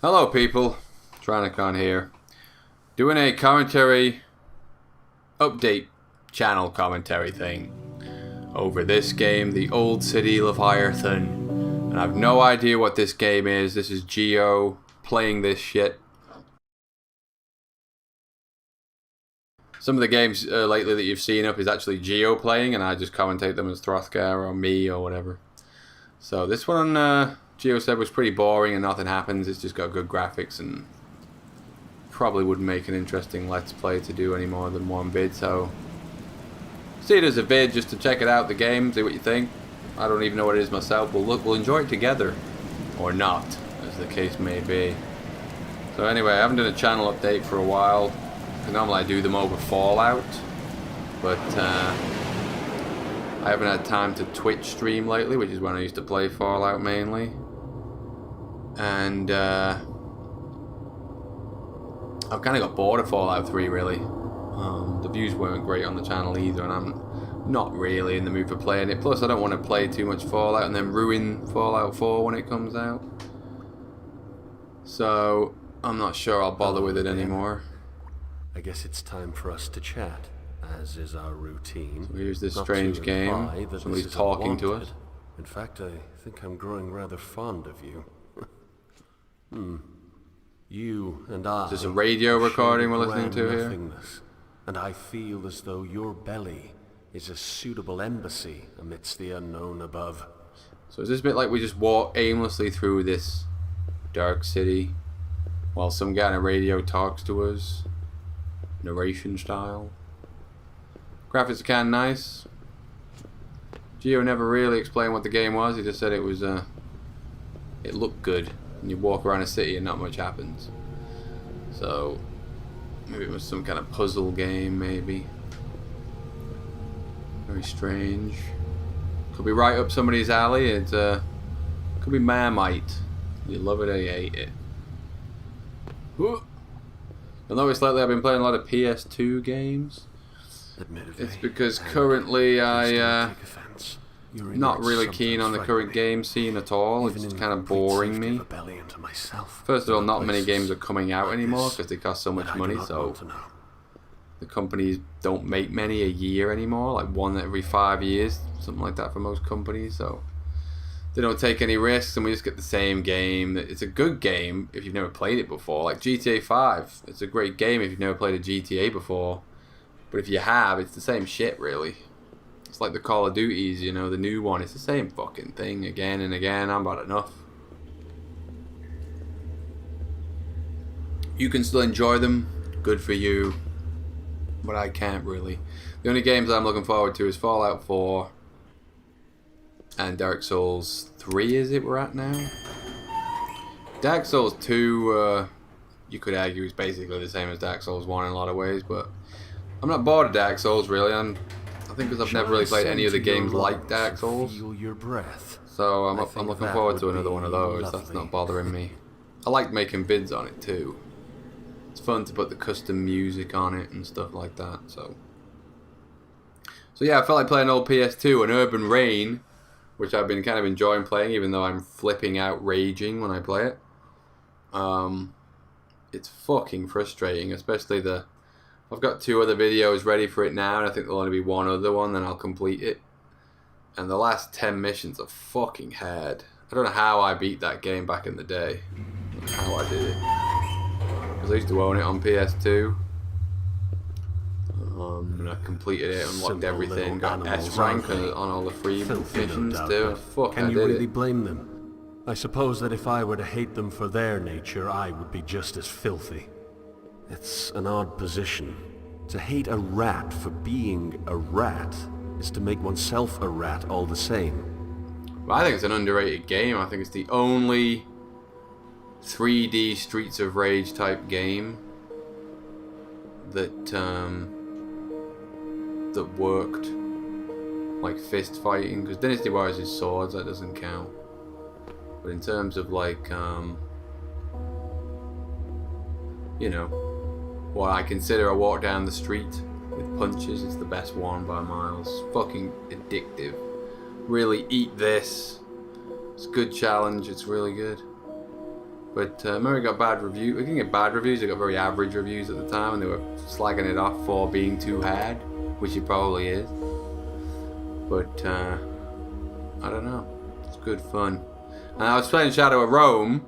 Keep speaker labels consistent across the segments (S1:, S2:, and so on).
S1: Hello people, Tranicon here, doing a commentary update channel commentary thing over this game, the Old City Leviathan, and I've no idea what this game is. This is Geo playing this shit. Some of the games lately that you've seen up is actually Geo playing, and I just commentate them as Throthgar or me or whatever. So this one Geo said was pretty boring and nothing happens. It's just got good graphics and probably wouldn't make an interesting Let's Play to do any more than one vid. So see it as a vid just to check it out, the game, see what you think. I don't even know what it is myself. We'll enjoy it together, or not, as the case may be. So anyway, I haven't done a channel update for a while. Normally I do them over Fallout, but I haven't had time to Twitch stream lately, which is when I used to play Fallout mainly. And I've kind of got bored of Fallout 3 really. The views weren't great on the channel either, and I'm not really in the mood for playing it. Plus I don't want to play too much Fallout and then ruin Fallout 4 when it comes out. So I'm not sure I'll bother with it anymore.
S2: I guess it's time for us to chat, as is our routine.
S1: So here's this strange game. Somebody's talking to us.
S2: In fact, I think I'm growing rather fond of you. You and I...
S1: Is this a radio recording we're listening to here?
S2: And I feel as though your belly is a suitable embassy amidst the unknown above.
S1: So is this a bit like we just walk aimlessly through this dark city while some guy on a radio talks to us? Narration style. Graphics are kind of nice. Geo never really explained what the game was. He just said it was it looked good, and you walk around a city and not much happens. So maybe it was some kind of puzzle game, maybe. Very strange. Could be right up somebody's alley. It could be Marmite. You love it or you hate it. Whoa. You'll notice lately I've been playing a lot of PS2 games. It's because currently I'm not really keen on the current game scene at all. It's just kind of boring me. First of all, not many games are coming out anymore because they cost so much money, so the companies don't make many a year anymore, like one every 5 years, something like that for most companies, so they don't take any risks, and we just get the same game. It's a good game if you've never played it before, like GTA 5. It's a great game if you've never played a GTA before, but if you have, it's the same shit really. It's like the Call of Duties, you know, the new one. It's the same fucking thing again and again. I'm about enough. You can still enjoy them, good for you, but I can't really. The only games I'm looking forward to is Fallout 4 and Dark Souls 3, is it we're at now? Dark Souls 2, you could argue is basically the same as Dark Souls 1 in a lot of ways, but I'm not bored of Dark Souls really. I think because I've never really played any of the games like Dark Souls.
S2: Feel your breath.
S1: So I'm looking forward to another one of those. That's not bothering me. I like making vids on it too. It's fun to put the custom music on it and stuff like that. So yeah, I felt like playing old PS2 and Urban Reign, which I've been kind of enjoying playing, even though I'm flipping out raging when I play it. It's fucking frustrating, especially I've got 2 other videos ready for it now, and I think there'll only be one other one, then I'll complete it. And the last 10 missions are fucking hard. I don't know how I beat that game back in the day. I don't know how I did it. Because I used to own it on PS2. And I completed it, unlocked everything, got S rank on all the free missions too. Fuck,
S2: Can you really blame them? I suppose that if I were to hate them for their nature, I would be just as filthy. It's an odd position. To hate a rat for being a rat is to make oneself a rat all the same.
S1: Well, I think it's an underrated game. I think it's the only 3D Streets of Rage type game that worked, like fist fighting, because Dynasty Warriors is swords, that doesn't count. But in terms of like you know, what I consider a walk down the street with punches, it's the best one by miles. Fucking addictive. Really eat this. It's a good challenge, it's really good. But remember, it got bad reviews. We can get bad reviews. It got very average reviews at the time, and they were slagging it off for being too hard, which it probably is. But I don't know. It's good fun. And I was playing Shadow of Rome,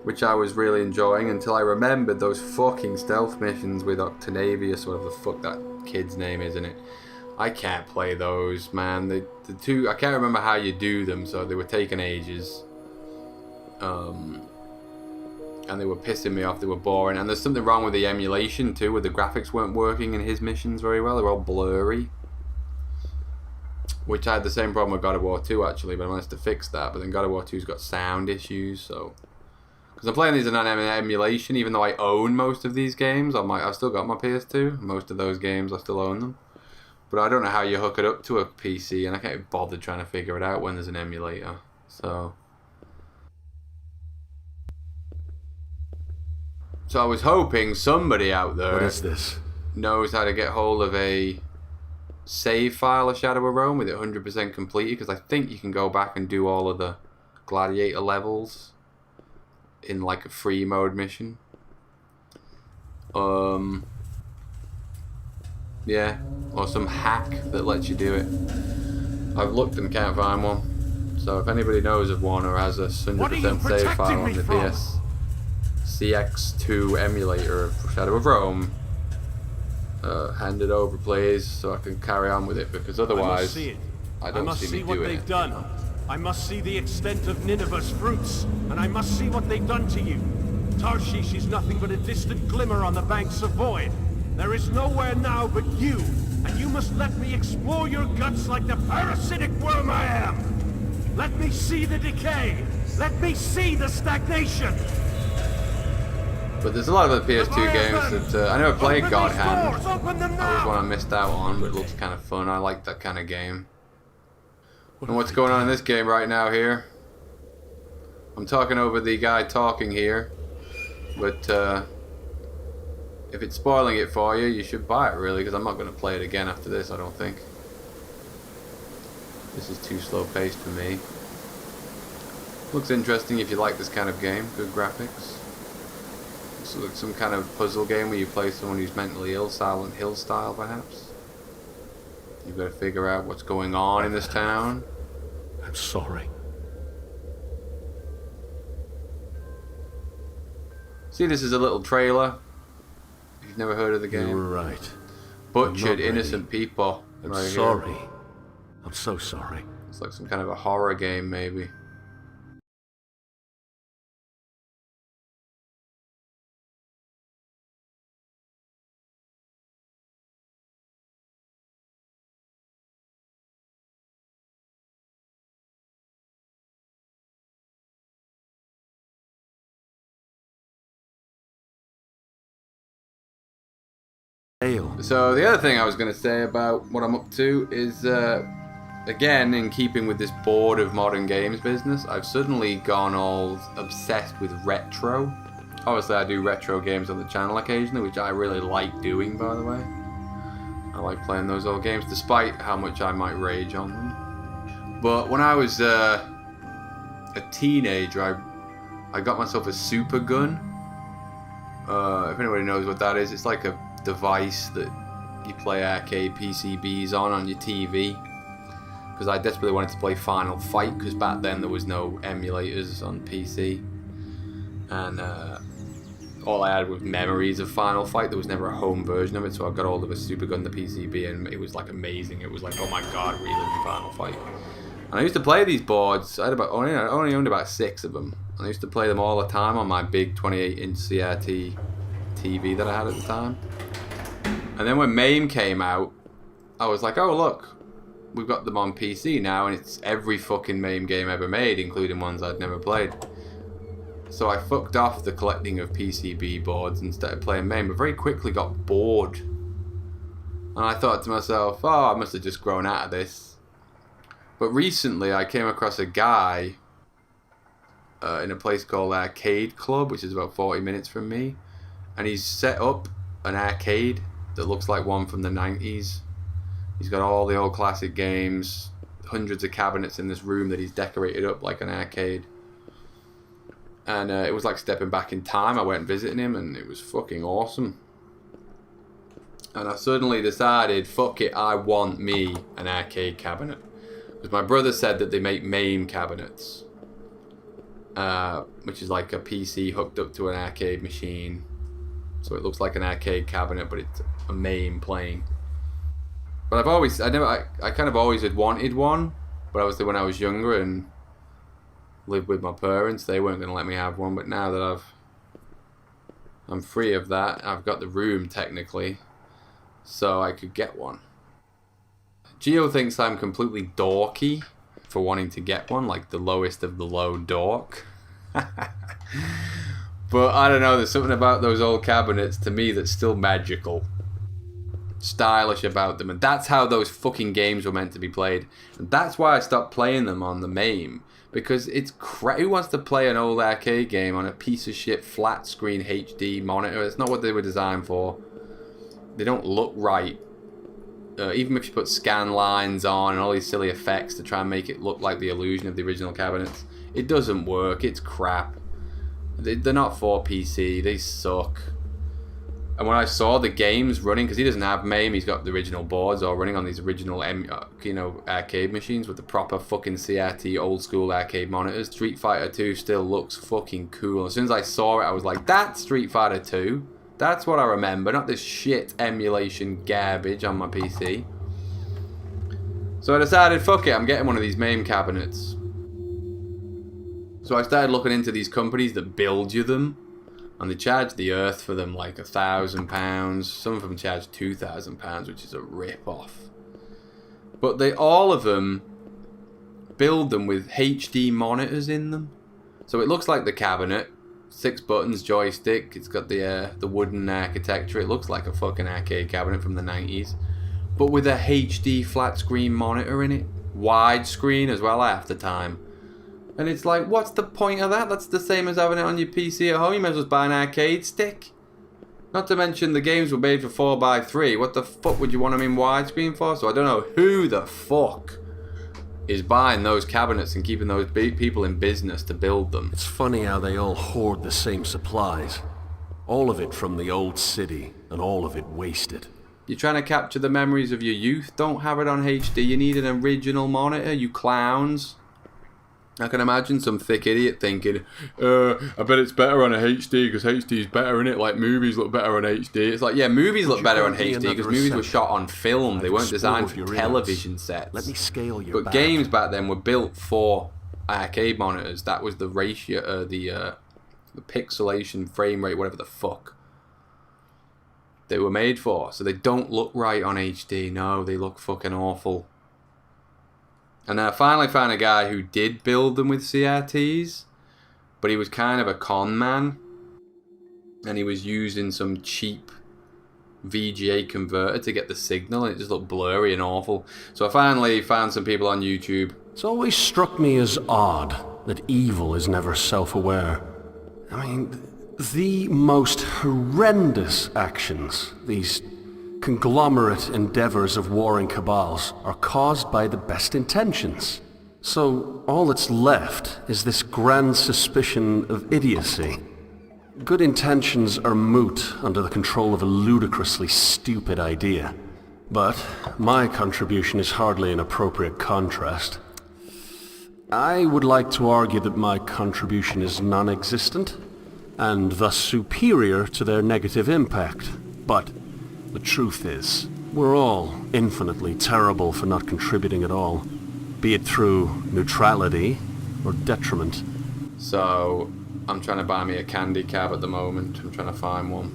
S1: which I was really enjoying until I remembered those fucking stealth missions with Octavius, whatever the fuck that kid's name is in it. I can't play those, man. The two, I can't remember how you do them, so they were taking ages. And they were pissing me off, they were boring. And there's something wrong with the emulation too, where the graphics weren't working in his missions very well. They were all blurry. Which I had the same problem with God of War 2 actually, but I managed to fix that. But then God of War 2's got sound issues, so... Because I'm playing these on emulation, even though I own most of these games. I've still got my PS2. Most of those games, I still own them. But I don't know how you hook it up to a PC, and I can't bother trying to figure it out when there's an emulator. So I was hoping somebody out there
S2: What is this?
S1: knows how to get hold of a save file of Shadow of Rome with it 100% completed, because I think you can go back and do all of the gladiator levels in like a free mode mission. Yeah, or some hack that lets you do it. Have looked and can't find one. So if anybody knows of one or has a 100% save file on the PS CX2 emulator of Shadow of Rome, hand it over please, so I can carry on with it, because otherwise I don't see me doing it.
S2: I must see the extent of Nineveh's fruits, and I must see what they've done to you. Tarshish is nothing but a distant glimmer on the banks of void. There is nowhere now but you, and you must let me explore your guts like the parasitic worm I am. Let me see the decay. Let me see the stagnation.
S1: But there's a lot of the PS2 games that I never played God Hand. That was one I missed out on, but it looks kind of fun. I like that kind of game. And what's going on in this game right now here? I'm talking over the guy talking here, but if it's spoiling it for you, you should buy it really, because I'm not going to play it again after this, I don't think. This is too slow paced for me. Looks interesting if you like this kind of game. Good graphics. Looks like some kind of puzzle game where you play someone who's mentally ill, Silent Hill style perhaps. You've got to figure out what's going on in this town.
S2: I'm sorry.
S1: See, this is a little trailer. If you've never heard of the game.
S2: You were right.
S1: Butchered innocent people.
S2: I'm
S1: right
S2: sorry.
S1: Here.
S2: I'm so sorry.
S1: It's like some kind of a horror game, maybe. So the other thing I was going to say about what I'm up to is, again, in keeping with this bored of modern games business, I've suddenly gone all obsessed with retro. Obviously I do retro games on the channel occasionally, which I really like doing, by the way. I like playing those old games, despite how much I might rage on them. But when I was a teenager, I got myself a super gun. If anybody knows what that is, it's like a device that you play arcade PCBs on your TV, because I desperately wanted to play Final Fight, because back then there was no emulators on PC, and all I had was memories of Final Fight. There was never a home version of it, so I got hold of a Super Gun, the PCB, and it was like amazing. It was like, oh my god, reliving Final Fight. And I used to play these boards. I only owned about 6 of them, and I used to play them all the time on my big 28-inch CRT TV that I had at the time. And then when MAME came out, I was like, oh look, we've got them on PC now, and it's every fucking MAME game ever made, including ones I'd never played. So I fucked off the collecting of PCB boards and started playing MAME, but very quickly got bored. And I thought to myself, oh, I must have just grown out of this. But recently I came across a guy in a place called Arcade Club, which is about 40 minutes from me, and he's set up an arcade that looks like one from the 90s. He's got all the old classic games, hundreds of cabinets in this room that he's decorated up like an arcade. And it was like stepping back in time. I went visiting him, and it was fucking awesome. And I suddenly decided, fuck it, I want me an arcade cabinet. Because my brother said that they make MAME cabinets. Which is like a PC hooked up to an arcade machine. So it looks like an arcade cabinet, but it's a MAME playing. But I kind of always had wanted one. But obviously when I was younger and lived with my parents, they weren't going to let me have one. But now that I'm free of that, I've got the room technically, so I could get one. Gio thinks I'm completely dorky for wanting to get one, like the lowest of the low dork. But I don't know, there's something about those old cabinets to me that's still magical. Stylish about them, and that's how those fucking games were meant to be played. And that's why I stopped playing them on the MAME. Because it's who wants to play an old arcade game on a piece of shit flat screen HD monitor? It's not what they were designed for. They don't look right. Even if you put scan lines on and all these silly effects to try and make it look like the illusion of the original cabinets, it doesn't work. It's crap. They're not for PC. They suck. And when I saw the games running, because he doesn't have MAME, he's got the original boards all running on these original, arcade machines with the proper fucking CRT old school arcade monitors. Street Fighter 2 still looks fucking cool. As soon as I saw it, I was like, that's Street Fighter 2. That's what I remember, not this shit emulation garbage on my PC. So I decided, fuck it, I'm getting one of these MAME cabinets. So I started looking into these companies that build you them. And they charge the earth for them like £1,000. Some of them charge £2,000, which is a rip-off. But all of them build them with HD monitors in them. So it looks like the cabinet. 6 buttons, joystick. It's got the wooden architecture. It looks like a fucking arcade cabinet from the 90s. But with a HD flat screen monitor in it. Widescreen as well half the time. And it's like, what's the point of that? That's the same as having it on your PC at home. You might as well just buy an arcade stick. Not to mention the games were made for 4x3. What the fuck would you want them in widescreen for? So I don't know who the fuck is buying those cabinets and keeping those people in business to build them.
S2: It's funny how they all hoard the same supplies. All of it from the old city, and all of it wasted.
S1: You're trying to capture the memories of your youth? Don't have it on HD. You need an original monitor, you clowns. I can imagine some thick idiot thinking, I bet it's better on a HD because HD is better in it. Like movies look better on HD. It's like, yeah, movies look better on HD because movies were shot on film. They weren't designed for television sets.
S2: Let me scale your
S1: But games back then were built for arcade monitors. That was the ratio, the pixelation, frame rate, whatever the fuck they were made for. So they don't look right on HD. No, they look fucking awful. And then I finally found a guy who did build them with CRTs, but he was kind of a con man, and he was using some cheap VGA converter to get the signal, and it just looked blurry and awful. So I finally found some people on YouTube.
S2: It's always struck me as odd that evil is never self-aware. I mean, the most horrendous actions, these conglomerate endeavors of warring cabals, are caused by the best intentions. So all that's left is this grand suspicion of idiocy. Good intentions are moot under the control of a ludicrously stupid idea. But my contribution is hardly an appropriate contrast. I would like to argue that my contribution is non-existent, and thus superior to their negative impact. But the truth is, we're all infinitely terrible for not contributing at all, be it through neutrality or detriment.
S1: So, I'm trying to buy me a candy cab at the moment. I'm trying to find one.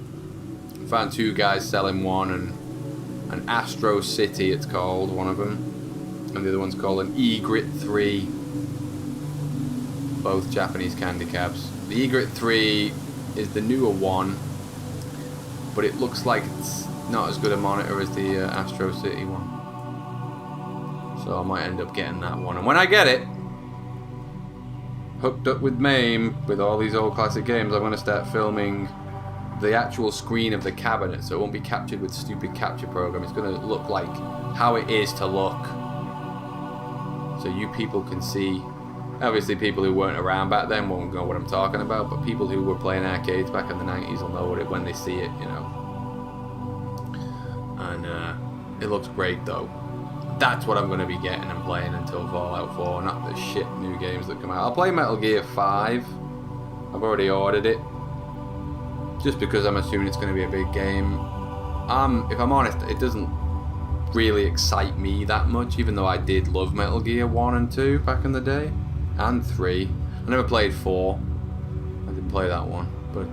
S1: I found 2 guys selling one, and an Astro City it's called, one of them. And the other one's called an Egret 3. Both Japanese candy cabs. The Egret 3 is the newer one, but it looks like it's not as good a monitor as the Astro City one. So I might end up getting that one. And when I get it, hooked up with MAME, with all these old classic games, I'm going to start filming the actual screen of the cabinet, so it won't be captured with stupid capture program. It's going to look like how it is to look. So you people can see Obviously, people who weren't around back then won't know what I'm talking about, but people who were playing arcades back in the 90s will know what it when they see it, you know. And it looks great, though. That's what I'm going to be getting and playing until Fallout 4, not the shit new games that come out. I'll play Metal Gear 5. I've already ordered it. Just because I'm assuming it's going to be a big game. If I'm honest, it doesn't really excite me that much, even though I did love Metal Gear 1 and 2 back in the day. And 3. I never played 4. I didn't play that one. But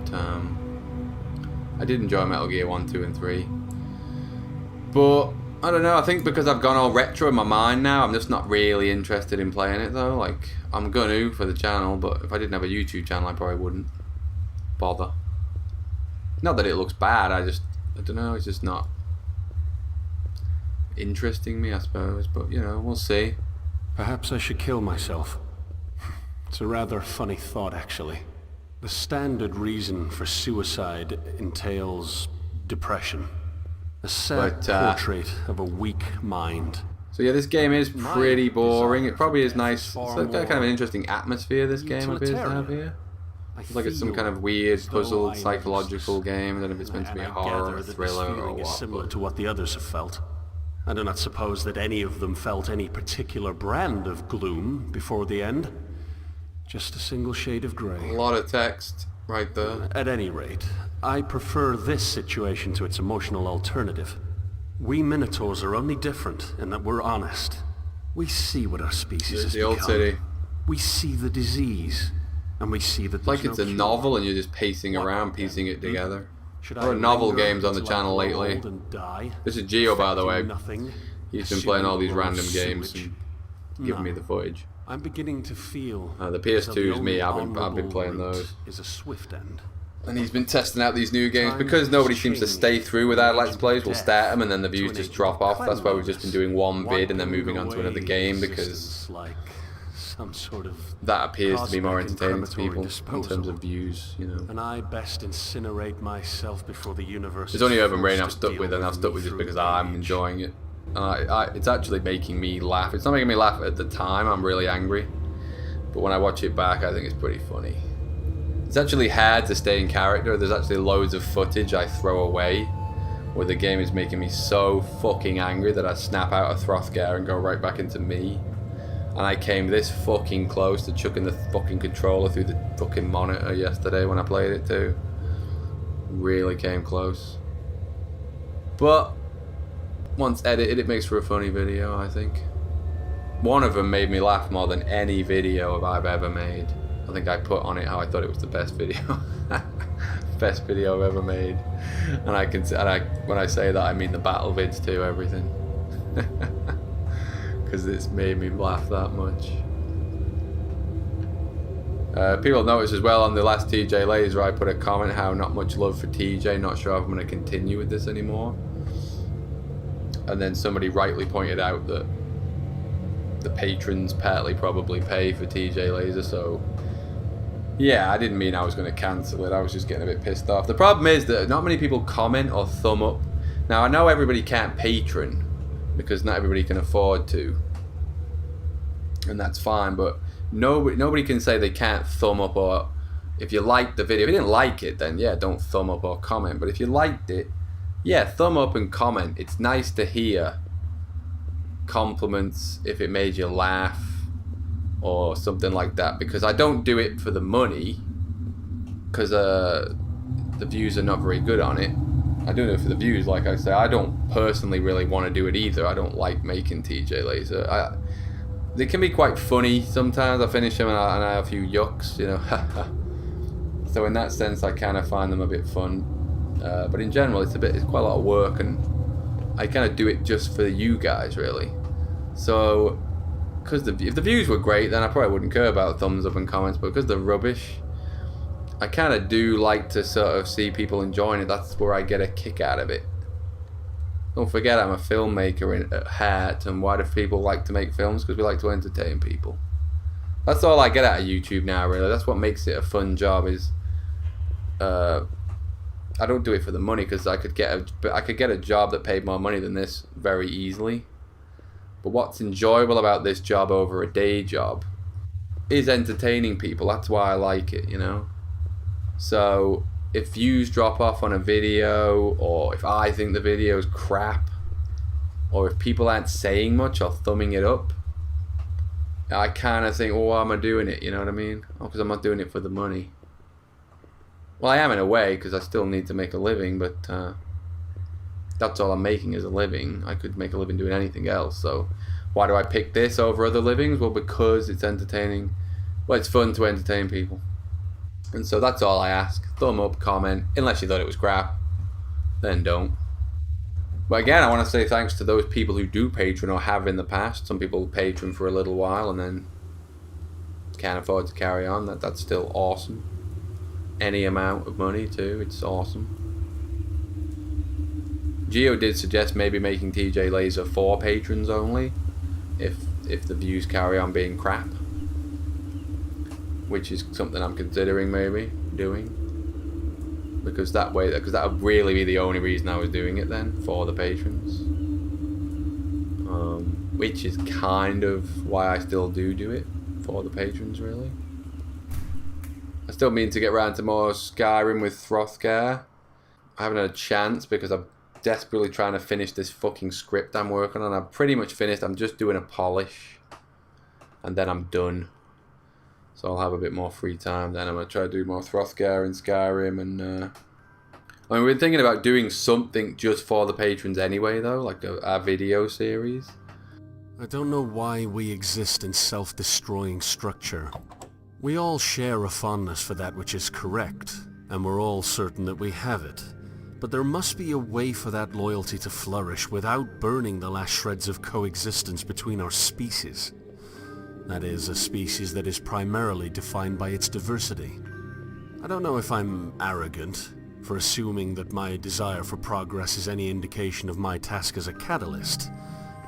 S1: I did enjoy Metal Gear 1, 2 and 3. But I don't know, I think because I've gone all retro in my mind now, I'm just not really interested in playing it though. Like, I'm gonna for the channel, but if I didn't have a YouTube channel, I probably wouldn't bother. Not that it looks bad, I don't know, it's just not interesting me, I suppose. But, you know, we'll see.
S2: Perhaps I should kill myself. It's a rather funny thought, actually. The standard reason for suicide entails depression. A sad portrait of a weak mind.
S1: So yeah, this game is pretty boring. It probably is nice. It's got kind of an interesting atmosphere this game appears to have here. It's like it's some kind of weird puzzle, psychological game. I don't know if it's meant to be a horror or thriller or what.
S2: Similar to what the others have felt. I do not suppose that any of them felt any particular brand of gloom before the end. Just a single shade of grey.
S1: A lot of text right there.
S2: At any rate, I prefer this situation to its emotional alternative. We Minotaurs are only different in that we're honest. We see what our species has become.
S1: The old city.
S2: We see the disease, and we see that
S1: like it's a novel and you're just pacing around, piecing it together. There are novel games on the channel lately. This is Geo, by the way. He's been playing all these random games and giving me the footage.
S2: I'm beginning to feel
S1: the PS2 is me. I've been playing those.
S2: Is a swift end.
S1: And he's been testing out these new games because nobody seems to stay through with our Let's Plays. We'll start them and then the views just drop off. That's why we've just been doing one vid and then moving on to another game, because that appears to be more entertaining to people in terms of views, you know.
S2: And I best incinerate myself before the universe.
S1: There's only Urban Rain I've stuck with, and I've stuck with just because I'm enjoying it. And it's actually making me laugh. It's not making me laugh at the time. I'm really angry, but when I watch it back, I think it's pretty funny. It's actually hard to stay in character. There's actually loads of footage I throw away where the game is making me so fucking angry that I snap out of Throthgar and go right back into me. And I came this fucking close to chucking the fucking controller through the fucking monitor yesterday when I played it too. Really came close. But once edited, it makes for a funny video, I think. One of them made me laugh more than any video I've ever made. I think I put on it how I thought it was the best video. Best video I've ever made. And when I say that, I mean the battle vids too, everything. Because it's made me laugh that much. People notice as well on the last TJ Laser, I put a comment how not much love for TJ, not sure if I'm going to continue with this anymore. And then somebody rightly pointed out that the patrons partly probably pay for TJ Laser, so yeah, I didn't mean I was going to cancel it. I was just getting a bit pissed off. The problem is that not many people comment or thumb up. Now, I know everybody can't patron because not everybody can afford to, and that's fine, but nobody can say they can't thumb up. Or if you liked the video, if you didn't like it, then yeah, don't thumb up or comment. But if you liked it, yeah, thumb up and comment. It's nice to hear compliments if it made you laugh or something like that, because I don't do it for the money, because the views are not very good on it. I do it for the views, like I say. I don't personally really want to do it either. I don't like making TJ Laser. They can be quite funny sometimes. I finish them and I have a few yucks, you know. So in that sense, I kind of find them a bit fun. But in general, it's quite a lot of work, and I kind of do it just for you guys, really. So, because if the views were great, then I probably wouldn't care about thumbs up and comments. But because they're rubbish, I kind of do like to sort of see people enjoying it. That's where I get a kick out of it. Don't forget, I'm a filmmaker at heart, and why do people like to make films? Because we like to entertain people. That's all I get out of YouTube now, really. That's what makes it a fun job. Is I don't do it for the money, because I could get a job that paid more money than this very easily. But what's enjoyable about this job over a day job is entertaining people. That's why I like it, you know. So if views drop off on a video, or if I think the video is crap, or if people aren't saying much or thumbing it up, I kind of think, well, why am I doing it? You know what I mean? Oh, because I'm not doing it for the money. Well, I am in a way, because I still need to make a living, but that's all I'm making is a living. I could make a living doing anything else, so why do I pick this over other livings? Well, because it's entertaining. Well, it's fun to entertain people. And so that's all I ask. Thumb up, comment, unless you thought it was crap, then don't. But again, I want to say thanks to those people who do Patron or have in the past. Some people Patron for a little while and then can't afford to carry on. That's still awesome. Any amount of money too, it's awesome. Geo did suggest maybe making TJ Laser for patrons only, if the views carry on being crap, which is something I'm considering maybe doing, because that would really be the only reason I was doing it then, for the patrons, which is kind of why I still do it, for the patrons really. I still mean to get around to more Skyrim with Throthgar. I haven't had a chance because I'm desperately trying to finish this fucking script I'm working on. I'm pretty much finished. I'm just doing a polish and then I'm done. So I'll have a bit more free time. Then I'm going to try to do more Throthgar and Skyrim. And I mean, we've been thinking about doing something just for the patrons anyway, though, like a video series.
S2: I don't know why we exist in self-destroying structure. We all share a fondness for that which is correct, and we're all certain that we have it. But there must be a way for that loyalty to flourish without burning the last shreds of coexistence between our species. That is, a species that is primarily defined by its diversity. I don't know if I'm arrogant for assuming that my desire for progress is any indication of my task as a catalyst,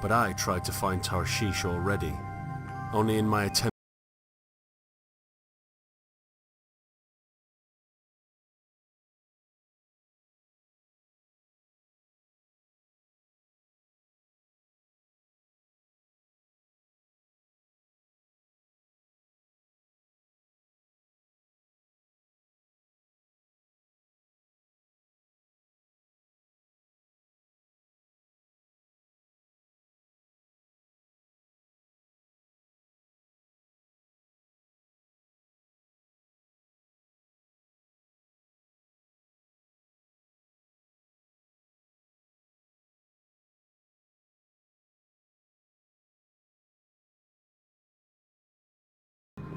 S2: but I tried to find Tarshish already. Only in my attempt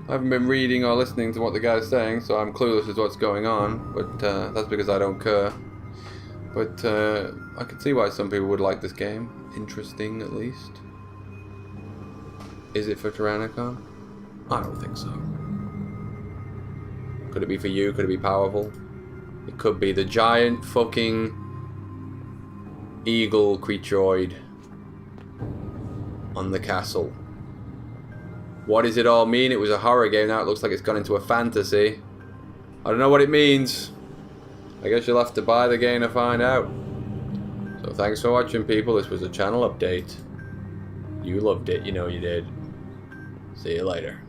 S1: I haven't been reading or listening to what the guy's saying, so I'm clueless as to what's going on, but that's because I don't care. But I can see why some people would like this game. Interesting, at least. Is it for Tyrannicon? I don't think so. Could it be for you? Could it be powerful? It could be the giant fucking eagle creatureoid on the castle. What does it all mean? It was a horror game, now it looks like it's gone into a fantasy. I don't know what it means. I guess you'll have to buy the game to find out. So thanks for watching, people. This was a channel update. You loved it, you know you did. See you later.